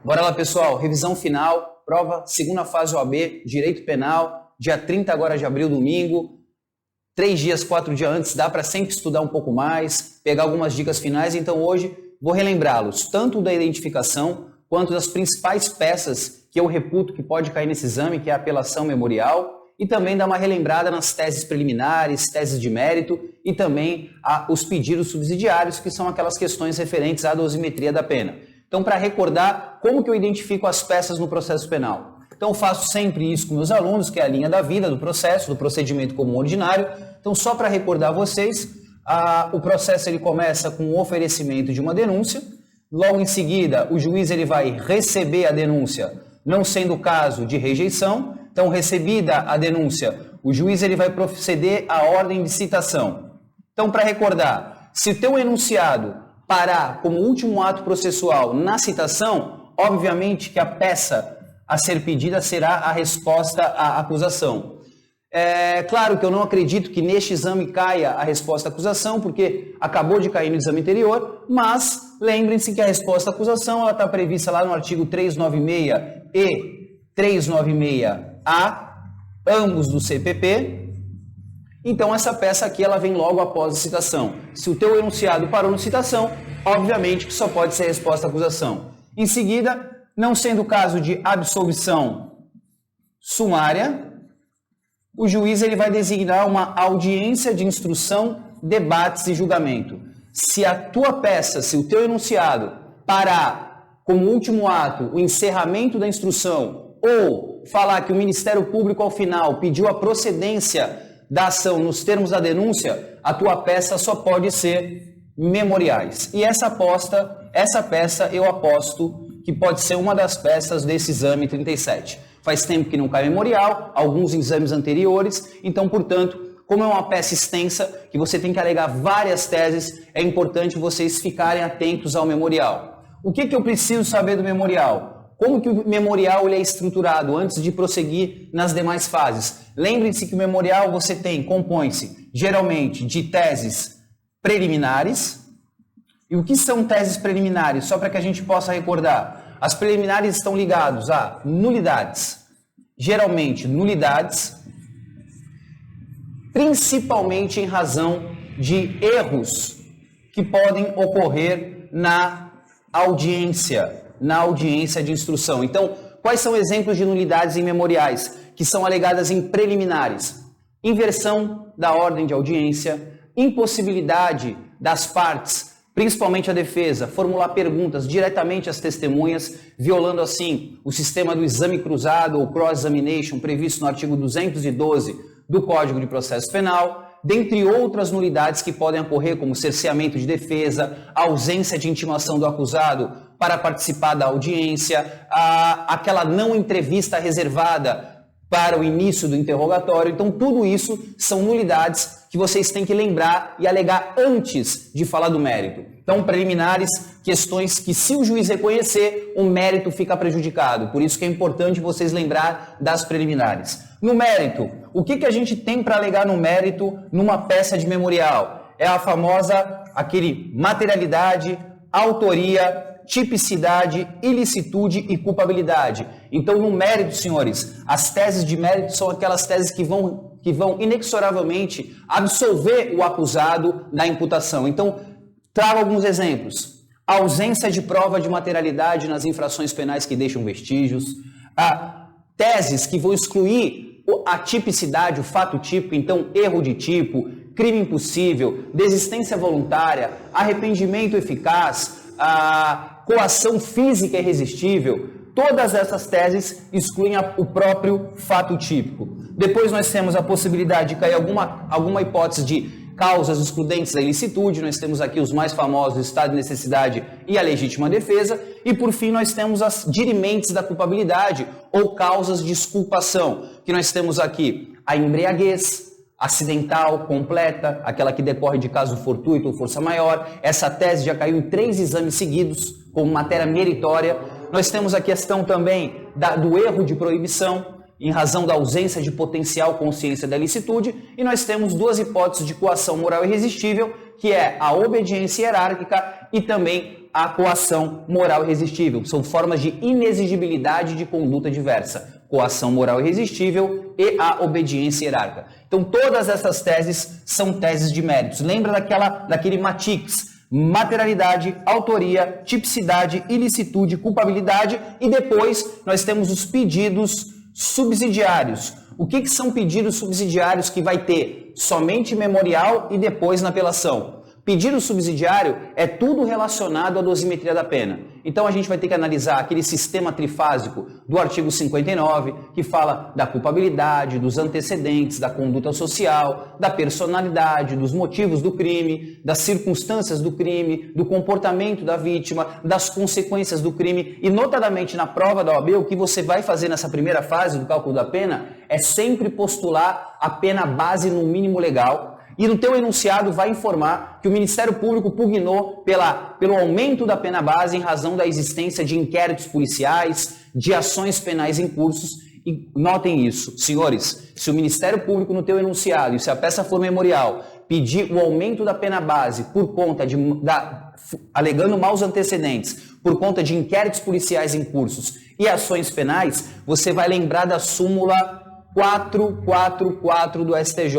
Bora lá, pessoal. Revisão final, prova, segunda fase OAB, Direito Penal, dia 30 agora de abril, domingo. 3 dias, 4 dias antes, dá para sempre estudar um pouco mais, pegar algumas dicas finais. Então hoje vou relembrá-los tanto da identificação quanto das principais peças que eu reputo que pode cair nesse exame, que é a apelação memorial, e também dar uma relembrada nas teses preliminares, teses de mérito e também os pedidos subsidiários, que são aquelas questões referentes à dosimetria da pena. Então, para recordar, como que eu identifico as peças no processo penal? Então, eu faço sempre isso com meus alunos, que é a linha da vida do processo, do procedimento comum ordinário. Então, só para recordar vocês, o processo ele começa com o oferecimento de uma denúncia. Logo em seguida, o juiz ele vai receber a denúncia, não sendo o caso de rejeição. Então, recebida a denúncia, o juiz ele vai proceder à ordem de citação. Então, para recordar, se o teu enunciado parar como último ato processual na citação, obviamente que a peça a ser pedida será a resposta à acusação. É claro que eu não acredito que neste exame caia a resposta à acusação, porque acabou de cair no exame anterior, mas lembrem-se que a resposta à acusação está prevista lá no artigo 396 e 396A, ambos do CPP. Então essa peça aqui ela vem logo após a citação. Se o teu enunciado parou na citação, obviamente que só pode ser resposta à acusação. Em seguida, não sendo o caso de absolvição sumária, o juiz ele vai designar uma audiência de instrução, debates e julgamento. Se a tua peça, se o teu enunciado parar como último ato o encerramento da instrução ou falar que o Ministério Público ao final pediu a procedência da ação nos termos da denúncia, a tua peça só pode ser memoriais. E essa peça eu aposto que pode ser uma das peças desse exame 37. Faz tempo que não cai memorial, alguns exames anteriores, então, portanto, como é uma peça extensa, que você tem que alegar várias teses, é importante vocês ficarem atentos ao memorial. O que eu preciso saber do memorial? Como que o memorial ele é estruturado antes de prosseguir nas demais fases? Lembrem-se que o memorial compõe-se geralmente de teses preliminares. E o que são teses preliminares? Só para que a gente possa recordar. As preliminares estão ligadas a nulidades. Geralmente nulidades, principalmente em razão de erros que podem ocorrer na audiência de instrução. Então, quais são exemplos de nulidades em memoriais que são alegadas em preliminares? Inversão da ordem de audiência, impossibilidade das partes, principalmente a defesa, formular perguntas diretamente às testemunhas, violando assim o sistema do exame cruzado ou cross-examination previsto no artigo 212 do Código de Processo Penal, dentre outras nulidades que podem ocorrer, como cerceamento de defesa, ausência de intimação do acusado para participar da audiência, aquela não entrevista reservada para o início do interrogatório. Então, tudo isso são nulidades que vocês têm que lembrar e alegar antes de falar do mérito. Então, preliminares, questões que, se o juiz reconhecer, o mérito fica prejudicado. Por isso que é importante vocês lembrar das preliminares. No mérito, o que a gente tem para alegar no mérito numa peça de memorial? É a famosa, materialidade, autoria, tipicidade, ilicitude e culpabilidade. Então, no mérito, senhores, as teses de mérito são aquelas teses que vão inexoravelmente absolver o acusado da imputação. Então, trago alguns exemplos. A ausência de prova de materialidade nas infrações penais que deixam vestígios. Teses que vão excluir a tipicidade, o fato típico, então erro de tipo, crime impossível, desistência voluntária, arrependimento eficaz, coação física irresistível. Todas essas teses excluem o próprio fato típico. Depois nós temos a possibilidade de cair alguma hipótese de causas excludentes da ilicitude. Nós temos aqui os mais famosos, o estado de necessidade e a legítima defesa. E por fim nós temos as dirimentes da culpabilidade ou causas de exculpação, que nós temos aqui a embriaguez acidental, completa, aquela que decorre de caso fortuito ou força maior. Essa tese já caiu em 3 exames seguidos como matéria meritória. Nós temos a questão também do erro de proibição, em razão da ausência de potencial consciência da ilicitude, e nós temos 2 hipóteses de coação moral irresistível, que é a obediência hierárquica e também a coação moral irresistível. São formas de inexigibilidade de conduta diversa. Coação moral irresistível e a obediência hierárquica. Então, todas essas teses são teses de méritos. Lembra daquele matix: materialidade, autoria, tipicidade, ilicitude, culpabilidade, e depois nós temos os pedidos subsidiários. O que são pedidos subsidiários que vai ter somente memorial e depois na apelação? Pedido subsidiário é tudo relacionado à dosimetria da pena. Então a gente vai ter que analisar aquele sistema trifásico do artigo 59, que fala da culpabilidade, dos antecedentes, da conduta social, da personalidade, dos motivos do crime, das circunstâncias do crime, do comportamento da vítima, das consequências do crime. E notadamente na prova da OAB, o que você vai fazer nessa primeira fase do cálculo da pena é sempre postular a pena base no mínimo legal. E no teu enunciado vai informar que o Ministério Público pugnou pelo aumento da pena base em razão da existência de inquéritos policiais, de ações penais em cursos. E notem isso, senhores, se o Ministério Público no teu enunciado, e se a peça for memorial, pedir o aumento da pena base por conta alegando maus antecedentes, por conta de inquéritos policiais em cursos e ações penais, você vai lembrar da súmula 444 do STJ.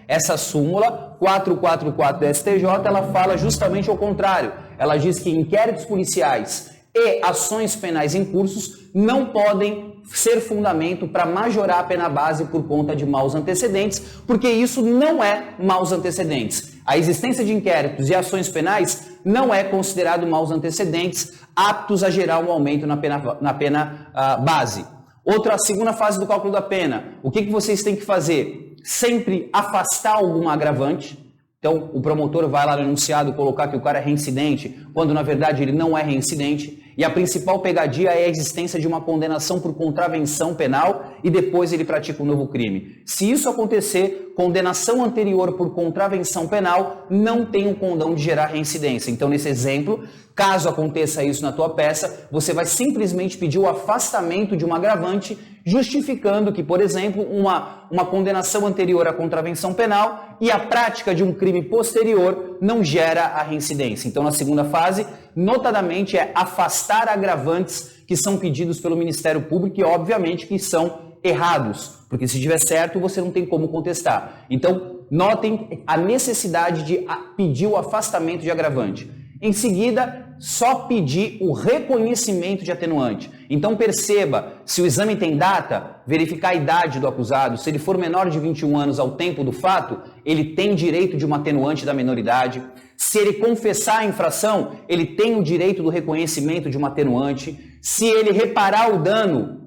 Essa súmula 444 do STJ, ela fala justamente ao contrário. Ela diz que inquéritos policiais e ações penais em cursos não podem ser fundamento para majorar a pena base por conta de maus antecedentes, porque isso não é maus antecedentes. A existência de inquéritos e ações penais não é considerado maus antecedentes aptos a gerar um aumento na pena base. A segunda fase do cálculo da pena. O que vocês têm que fazer? Sempre afastar algum agravante. Então, o promotor vai lá no enunciado colocar que o cara é reincidente, quando na verdade ele não é reincidente. E a principal pegadinha é a existência de uma condenação por contravenção penal e depois ele pratica um novo crime. Se isso acontecer, condenação anterior por contravenção penal não tem o condão de gerar reincidência. Então, nesse exemplo, caso aconteça isso na tua peça, você vai simplesmente pedir o afastamento de um agravante, justificando que, por exemplo, uma condenação anterior à contravenção penal e a prática de um crime posterior não gera a reincidência. Então, na segunda fase, notadamente é afastar agravantes que são pedidos pelo Ministério Público e, obviamente, que são errados, porque se estiver certo, você não tem como contestar. Então, notem a necessidade de pedir o afastamento de agravante. Em seguida, só pedir o reconhecimento de atenuante. Então perceba, se o exame tem data, verificar a idade do acusado. Se ele for menor de 21 anos ao tempo do fato, ele tem direito de uma atenuante da menoridade. Se ele confessar a infração, ele tem o direito do reconhecimento de uma atenuante. Se ele reparar o dano,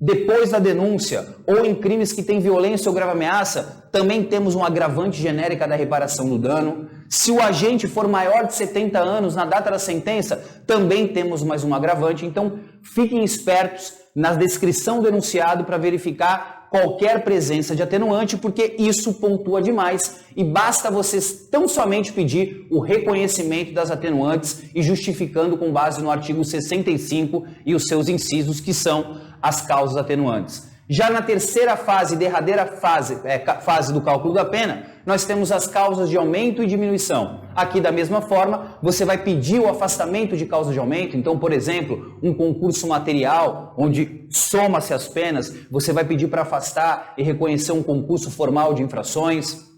depois da denúncia, ou em crimes que têm violência ou grave ameaça, também temos um agravante genérica da reparação do dano. Se o agente for maior de 70 anos na data da sentença, também temos mais um agravante. Então, fiquem espertos na descrição do enunciado para verificar qualquer presença de atenuante, porque isso pontua demais e basta vocês tão somente pedir o reconhecimento das atenuantes e justificando com base no artigo 65 e os seus incisos, que são as causas atenuantes. Já na terceira fase, derradeira fase do cálculo da pena, nós temos as causas de aumento e diminuição. Aqui, da mesma forma, você vai pedir o afastamento de causa de aumento. Então, por exemplo, um concurso material, onde soma-se as penas, você vai pedir para afastar e reconhecer um concurso formal de infrações.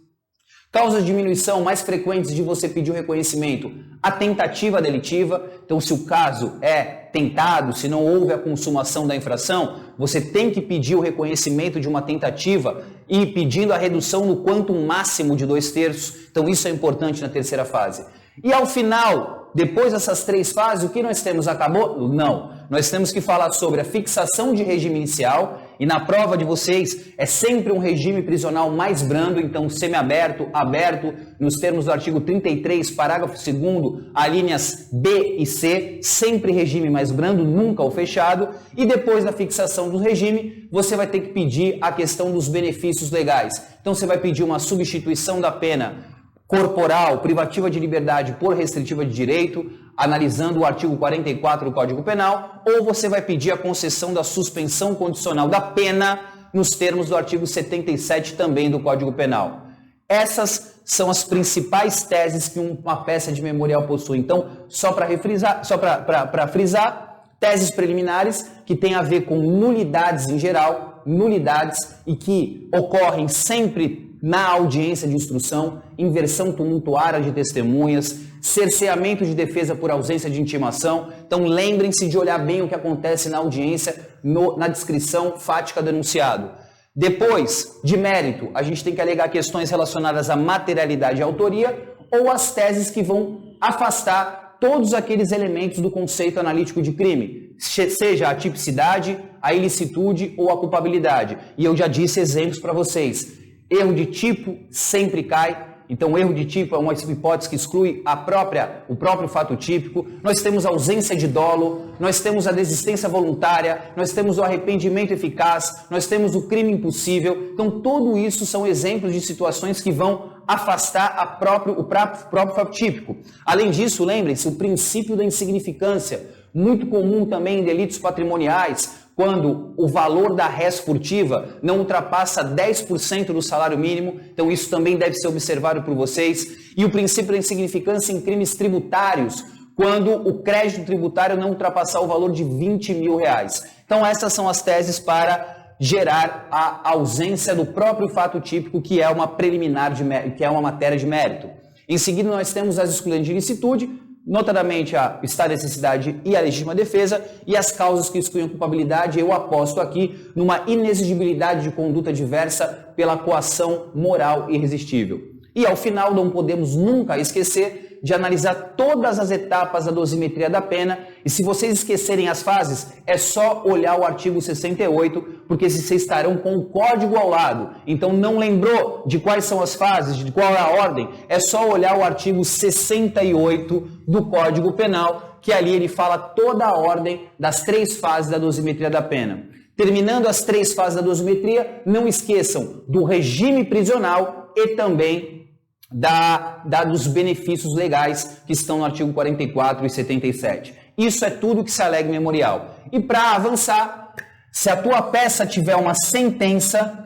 Causas de diminuição mais frequentes de você pedir o reconhecimento: a tentativa delitiva. Então, se o caso é tentado, se não houve a consumação da infração, você tem que pedir o reconhecimento de uma tentativa e pedindo a redução no quantum máximo de 2/3. Então, isso é importante na terceira fase. E ao final, depois dessas três fases, o que nós temos? Acabou? Não. Nós temos que falar sobre a fixação de regime inicial, e na prova de vocês é sempre um regime prisional mais brando, então semiaberto, aberto, nos termos do artigo 33, parágrafo 2º, alíneas B e C, sempre regime mais brando, nunca o fechado. E depois da fixação do regime, você vai ter que pedir a questão dos benefícios legais. Então você vai pedir uma substituição da pena corporal, privativa de liberdade por restritiva de direito, analisando o artigo 44 do Código Penal, ou você vai pedir a concessão da suspensão condicional da pena nos termos do artigo 77 também do Código Penal. Essas são as principais teses que uma peça de memorial possui. Então, só para frisar, teses preliminares que têm a ver com nulidades em geral, nulidades e que ocorrem sempre na audiência de instrução, inversão tumultuária de testemunhas, cerceamento de defesa por ausência de intimação. Então, lembrem-se de olhar bem o que acontece na audiência, na descrição fática do enunciado. Depois, de mérito, a gente tem que alegar questões relacionadas à materialidade e autoria ou as teses que vão afastar todos aqueles elementos do conceito analítico de crime, seja a tipicidade, a ilicitude ou a culpabilidade. E eu já disse exemplos para vocês. Erro de tipo sempre cai. Então, o erro de tipo é uma hipótese que exclui o próprio fato típico. Nós temos a ausência de dolo, nós temos a desistência voluntária, nós temos o arrependimento eficaz, nós temos o crime impossível. Então, tudo isso são exemplos de situações que vão afastar o próprio fato típico. Além disso, lembrem-se, o princípio da insignificância, muito comum também em delitos patrimoniais, quando o valor da res furtiva não ultrapassa 10% do salário mínimo. Então isso também deve ser observado por vocês. E o princípio da insignificância em crimes tributários, quando o crédito tributário não ultrapassar o valor de R$20 mil. Então essas são as teses para gerar a ausência do próprio fato típico, que é uma preliminar, que é uma matéria de mérito. Em seguida nós temos as excludentes de ilicitude, notadamente a estado de necessidade e a legítima defesa, e as causas que excluem a culpabilidade. Eu aposto aqui numa inexigibilidade de conduta diversa pela coação moral irresistível. E ao final não podemos nunca esquecer de analisar todas as etapas da dosimetria da pena, e se vocês esquecerem as fases, é só olhar o artigo 68, porque vocês estarão com o código ao lado. Então não lembrou de quais são as fases, de qual é a ordem, é só olhar o artigo 68 do Código Penal, que ali ele fala toda a ordem das 3 fases da dosimetria da pena. Terminando as 3 fases da dosimetria, não esqueçam do regime prisional e também dos benefícios legais que estão no artigo 44 e 77. Isso é tudo que se alega em memorial. E para avançar, se a tua peça tiver uma sentença,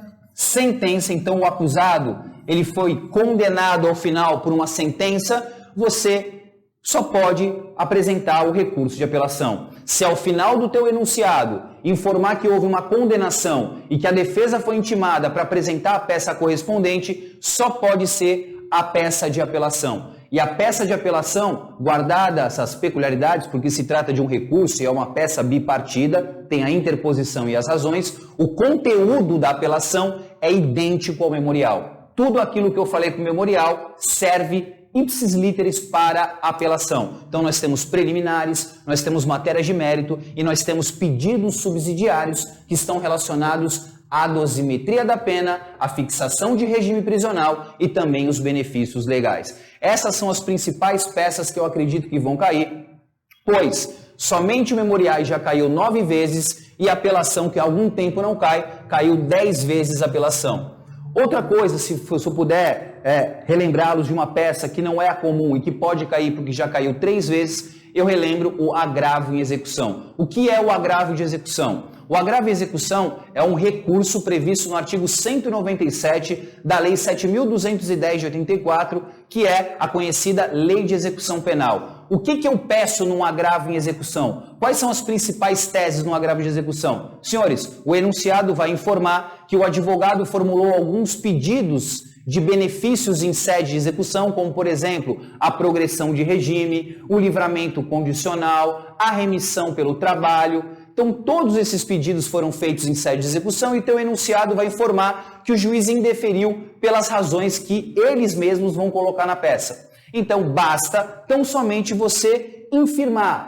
então o acusado ele foi condenado ao final por uma sentença, você só pode apresentar o recurso de apelação. Se ao final do teu enunciado informar que houve uma condenação e que a defesa foi intimada para apresentar a peça correspondente, só pode ser a peça de apelação. E a peça de apelação, guardadas essas peculiaridades, porque se trata de um recurso e é uma peça bipartida, tem a interposição e as razões, o conteúdo da apelação é idêntico ao memorial. Tudo aquilo que eu falei para o memorial serve ipsis literis para a apelação. Então nós temos preliminares, nós temos matérias de mérito e nós temos pedidos subsidiários que estão relacionados à dosimetria da pena, a fixação de regime prisional e também os benefícios legais. Essas são as principais peças que eu acredito que vão cair, pois somente o memoriais já caiu 9 vezes e a apelação, que há algum tempo não cai, caiu 10 vezes a apelação. Outra coisa, se eu puder relembrá-los de uma peça que não é a comum e que pode cair porque já caiu 3 vezes, eu relembro o agravo em execução. O que é o agravo de execução? O agravo em execução é um recurso previsto no artigo 197 da Lei 7.210 de 84, que é a conhecida Lei de Execução Penal. O que eu peço num agravo em execução? Quais são as principais teses no agravo de execução? Senhores, o enunciado vai informar que o advogado formulou alguns pedidos de benefícios em sede de execução, como, por exemplo, a progressão de regime, o livramento condicional, a remissão pelo trabalho. Então, todos esses pedidos foram feitos em sede de execução e teu enunciado vai informar que o juiz indeferiu pelas razões que eles mesmos vão colocar na peça. Então, basta tão somente você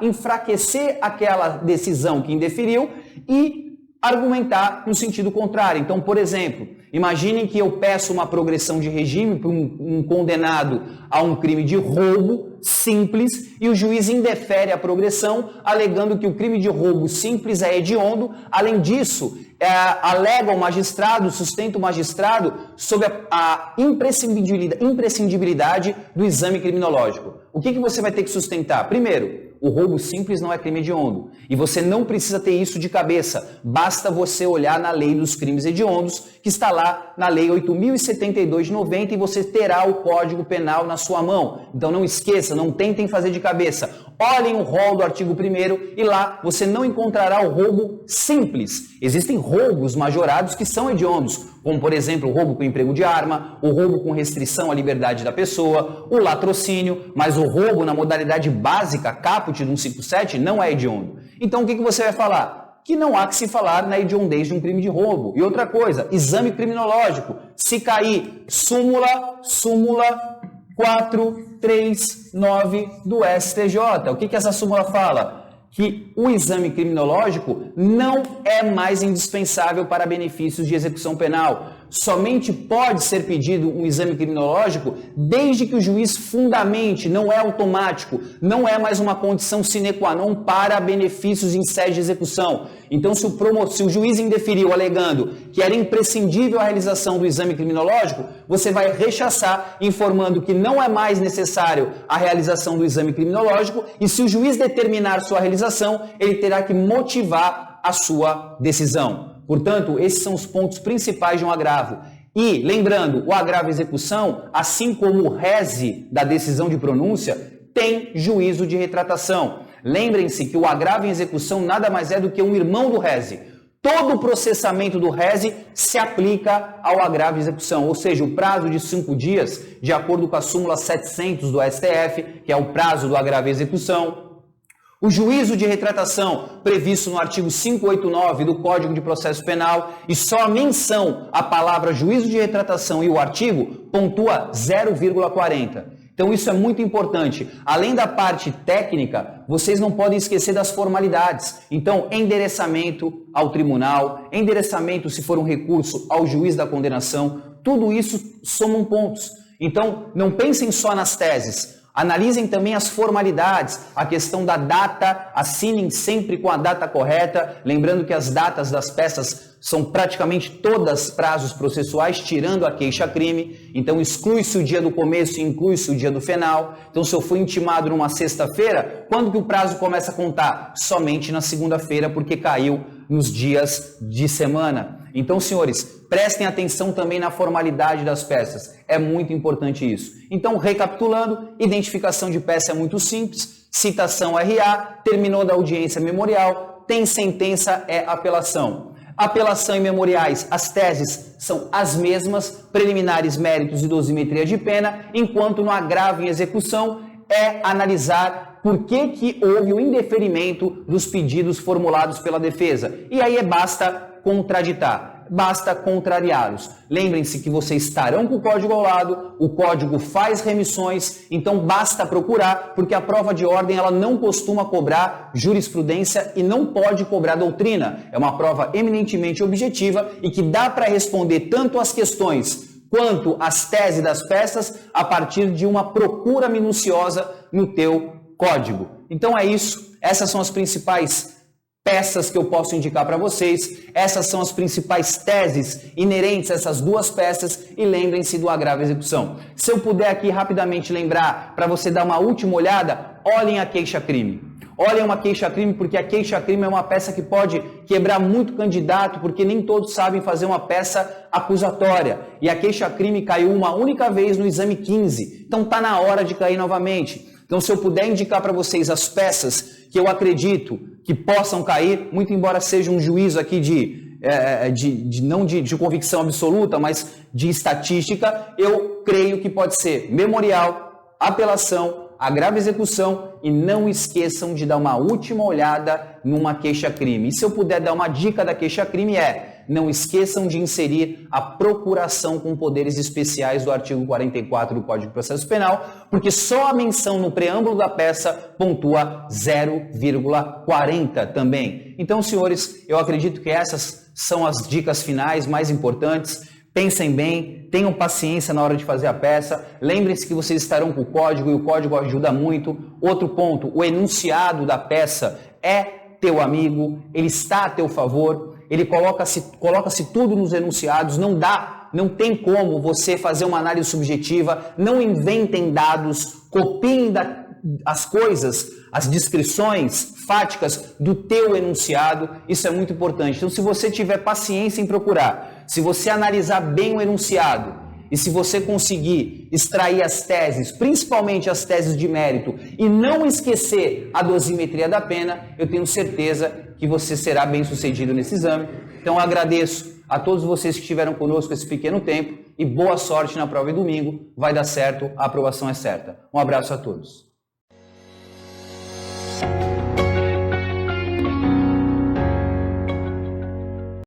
enfraquecer aquela decisão que indeferiu e argumentar no sentido contrário. Então, por exemplo, imaginem que eu peço uma progressão de regime para um condenado a um crime de roubo simples e o juiz indefere a progressão, alegando que o crime de roubo simples é hediondo. Além disso, alega o magistrado, sustenta o magistrado sobre a imprescindibilidade do exame criminológico. O que você vai ter que sustentar? Primeiro, o roubo simples não é crime hediondo. E você não precisa ter isso de cabeça. Basta você olhar na lei dos crimes hediondos, que está lá na lei 8.072 de 90, e você terá o Código Penal na sua mão. Então não esqueça, não tentem fazer de cabeça. Olhem o rol do artigo 1º e lá você não encontrará o roubo simples. Existem roubos majorados que são hediondos, como por exemplo o roubo com emprego de arma, o roubo com restrição à liberdade da pessoa, o latrocínio, mas o roubo na modalidade básica, caput de 157, não é hediondo. Então o que você vai falar? Que não há que se falar na hediondez de um crime de roubo. E outra coisa, exame criminológico. Se cair súmula 439 do STJ. O que essa súmula fala? Que o exame criminológico não é mais indispensável para benefícios de execução penal. Somente pode ser pedido um exame criminológico desde que o juiz fundamente, não é automático, não é mais uma condição sine qua non para benefícios em sede de execução. Então, se o juiz indeferiu alegando que era imprescindível a realização do exame criminológico, você vai rechaçar informando que não é mais necessário a realização do exame criminológico e se o juiz determinar sua realização, ele terá que motivar a sua decisão. Portanto, esses são os pontos principais de um agravo. E, lembrando, o agravo execução, assim como o rese da decisão de pronúncia, tem juízo de retratação. Lembrem-se que o agravo em execução nada mais é do que um irmão do rese. Todo o processamento do rese se aplica ao agravo em execução, ou seja, o prazo de 5 dias, de acordo com a súmula 700 do STF, que é o prazo do agravo em execução. O juízo de retratação previsto no artigo 589 do Código de Processo Penal e só a menção à palavra juízo de retratação e o artigo pontua 0,40. Então isso é muito importante. Além da parte técnica, vocês não podem esquecer das formalidades. Então, endereçamento ao tribunal, endereçamento, se for um recurso, ao juiz da condenação, tudo isso somam pontos. Então, não pensem só nas teses. Analisem também as formalidades, a questão da data, assinem sempre com a data correta, lembrando que as datas das peças são praticamente todas prazos processuais, tirando a queixa-crime, então exclui-se o dia do começo e inclui-se o dia do final. Então, se eu fui intimado numa sexta-feira, quando que o prazo começa a contar? Somente na segunda-feira, porque caiu nos dias de semana. Então, senhores, prestem atenção também na formalidade das peças. É muito importante isso. Então, recapitulando, identificação de peça é muito simples, citação RA, terminou da audiência memorial, tem sentença, é apelação. Apelação e memoriais, as teses são as mesmas, preliminares, méritos e dosimetria de pena, enquanto no agravo em execução é analisar por que houve o indeferimento dos pedidos formulados pela defesa. E aí basta contraditar, basta contrariá-los. Lembrem-se que vocês estarão com o código ao lado, o código faz remissões, então basta procurar, porque a prova de ordem ela não costuma cobrar jurisprudência e não pode cobrar doutrina. É uma prova eminentemente objetiva e que dá para responder tanto as questões quanto as teses das peças a partir de uma procura minuciosa no teu código. Então é isso, essas são as principais peças que eu posso indicar para vocês, essas são as principais teses inerentes a essas duas peças e lembrem-se do agravo e execução. Se eu puder aqui rapidamente lembrar, para você dar uma última olhada, olhem a queixa-crime. Olhem uma queixa-crime, porque a queixa-crime é uma peça que pode quebrar muito candidato, porque nem todos sabem fazer uma peça acusatória. E a queixa-crime caiu uma única vez no exame 15, então está na hora de cair novamente. Então, se eu puder indicar para vocês as peças que eu acredito que possam cair, muito embora seja um juízo aqui não de convicção absoluta, mas de estatística, eu creio que pode ser memorial, apelação, agravo e execução, e não esqueçam de dar uma última olhada numa queixa-crime. E se eu puder dar uma dica da queixa-crime não esqueçam de inserir a procuração com poderes especiais do artigo 44 do Código de Processo Penal, porque só a menção no preâmbulo da peça pontua 0,40 também. Então, senhores, eu acredito que essas são as dicas finais mais importantes. Pensem bem, tenham paciência na hora de fazer a peça, lembrem-se que vocês estarão com o código e o código ajuda muito. Outro ponto, o enunciado da peça é teu amigo, ele está a teu favor, ele coloca-se tudo nos enunciados, não tem como você fazer uma análise subjetiva, não inventem dados, copiem as coisas, as descrições fáticas do teu enunciado. Isso é muito importante. Então, se você tiver paciência em procurar, se você analisar bem o enunciado e se você conseguir extrair as teses, principalmente as teses de mérito, e não esquecer a dosimetria da pena, eu tenho certeza que você será bem sucedido nesse exame. Então, eu agradeço a todos vocês que estiveram conosco esse pequeno tempo e boa sorte na prova de domingo. Vai dar certo, a aprovação é certa. Um abraço a todos.